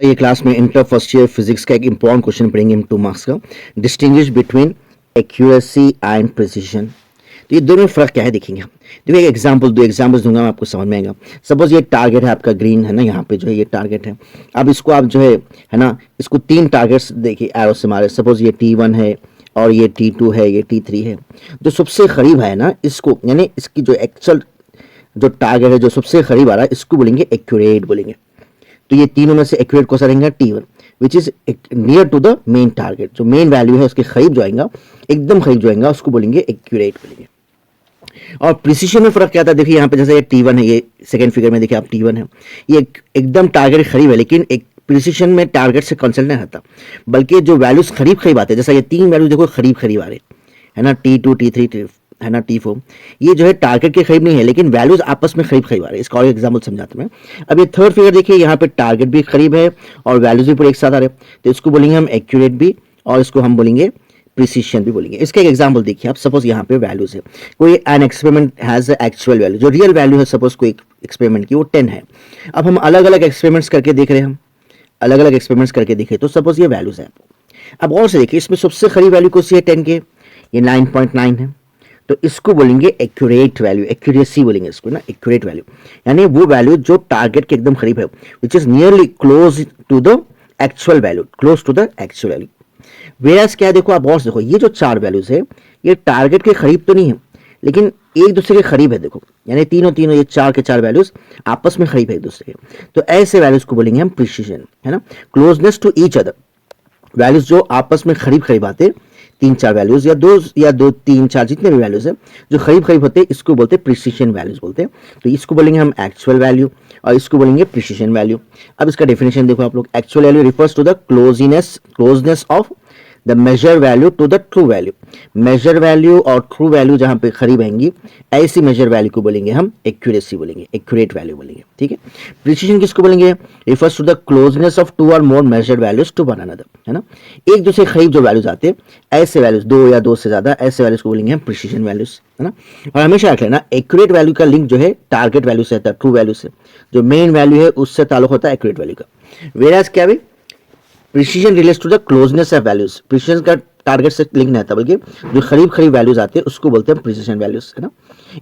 ये क्लास में inter first year physics का एक इंपॉर्टेंट क्वेश्चन पढ़ेंगे हम 2 मार्क्स का। Distinguish between accuracy and precision. तो ये दोनों में फ़र्क क्या है देखेंगे हम। देखिए एक एग्जांपल, 2 एग्जांपल्स दूंगा मैं, आपको समझ में आएगा। सपोज ये टारगेट है आपका ग्रीन है ना, यहाँ पे जो है ये टारगेट है। अब इसको आप जो है ना, इसको 3 टारगेट्स देखिए एरो से मारे। सपोज ये T1 है और ये T2 है, ये T3 है। जो सबसे करीब है ना इसको, यानी इसकी जो एक्चुअल जो टारगेट है जो सबसे करीब आ रहा है, इसको बोलेंगे एक्यूरेट बोलेंगे। तो ये तीनों में से एक्यूरेट कौन सा रहेगा? T1 which is near to the main target. जो मेन वैल्यू है उसके करीब जो आएगा, एकदम करीब जो आएगा, उसको बोलेंगे एक्यूरेट बोलेंगे। और प्रिसिशन में फर्क क्या था? देखिए यहाँ पे जैसे ये T1 है, ये सेकंड फिगर में देखिए आप T1 है, ये एकदम टारगेट करीब है, लेकिन एक प्रिसिशन में टारगेट से कंसल्ट नहीं रहता, बल्कि जो वैल्यूज करीब करीब आते हैं, जैसा ये 3 वैल्यूज देखो करीब करीब आ रहे है ना, T2 T3 है ना, T4, ये जो है टारगेट के करीब नहीं है, लेकिन वैल्यूज आपस में करीब करीब आ रहे हैं। इसका और एग्जांपल समझाता हूं मैं। अब ये थर्ड फिगर देखिए, यहाँ पे टारगेट भी करीब है और वैल्यूज भी पूरे एक साथ आ रहे हैं, तो इसको बोलेंगे हम एक्यूरेट भी, और इसको हम बोलेंगे प्रिसिशन भी बोलेंगे। इसका एक एग्जांपल देखिए आप। सपोज यहाँ पे वैल्यूज है, कोई an experiment has actual value, जो रियल वैल्यू है सपोज कोई एक्सपेरिमेंट की वो 10 है। अब हम अलग अलग एक्सपेरिमेंट्स करके देख रहे हैं, हम अलग अलग एक्सपेरिमेंट्स करके देखे, तो सपोज ये वैल्यूज है। अब और से देखिए, इसमें सबसे करीब वैल्यू कौन सी है 10 के? ये 9.9 है, तो इसको बोलेंगे एक्यूरेट वैल्यू, एक्यूरेसी बोलेंगे इसको ना, एक्यूरेट वैल्यू, यानी वो वैल्यू जो टारगेट के एकदम करीब है, which is nearly close to the actual value, close to the actual value. Whereas क्या है देखो आप, और देखो ये जो 4 वैल्यूज है ये टारगेट के करीब तो नहीं है, लेकिन एक दूसरे के करीब है। देखो यानी तीनों ये 4 के 4 वैल्यूज आपस में करीब है एक दूसरे के, तो ऐसे वैल्यूज को बोलेंगे हम प्रिसिशन, है ना, closeness to each other. Values जो आपस में करीब करीब आते, 3-4 वैल्यूज या 2-3-4 जितने भी वैल्यूज है जो करीब करीब होते हैं, इसको बोलते हैं प्रिसिशन वैल्यूज बोलते हैं। तो इसको बोलेंगे हम एक्चुअल वैल्यू और इसको बोलेंगे प्रिसिशन वैल्यू। अब इसका डेफिनेशन देखो आप लोग। Actual value refers to the closeness of the measure value to the true value. Measure value और ट्रू वैल्यू जहां पे करीब आएंगी, ऐसी मेजर वैल्यू को बोलेंगे हम एक्यूरेसी बोलेंगे, एक्यूरेट वैल्यू बोलेंगे। ठीक है। प्रिसिशन किसको बोलेंगे? Refers to the closeness of 2 और more measured values to one another, है ना, एक दूसरे करीब जो वैल्यूज आते हैं, ऐसे वैल्यूज 2 या 2 से ज्यादा, ऐसे वैल्यूज को बोलेंगे हम प्रिसिशन वैल्यूज, है ना। और हमेशा रख लेना एक्यूरेट वैल्यू का लिंक जो है टारगेट वैल्यू से रहता है, ट्रू वैल्यू से। जो मेन वैल्यू है उससे ताल्लुक होता है एक्यूरेट वैल्यू का। वेरास क्या भी precision relates to the closeness of values. Precision का टारगेट से लिंक नहीं आता, बल्कि जो करीब करीब वैल्यूज आते हैं उसको बोलते हैं प्रिसिशन वैल्यूज, है ना।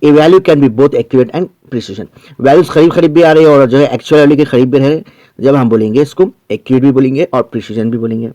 A value can be both accurate and precision. Values करीब करीब भी आ रहे हैं और जो है एक्चुअल वैल्यू के करीब भी रहे, जब हम बोलेंगे इसको एक्यूरेट भी बोलेंगे और प्रिसिशन भी बोलेंगे।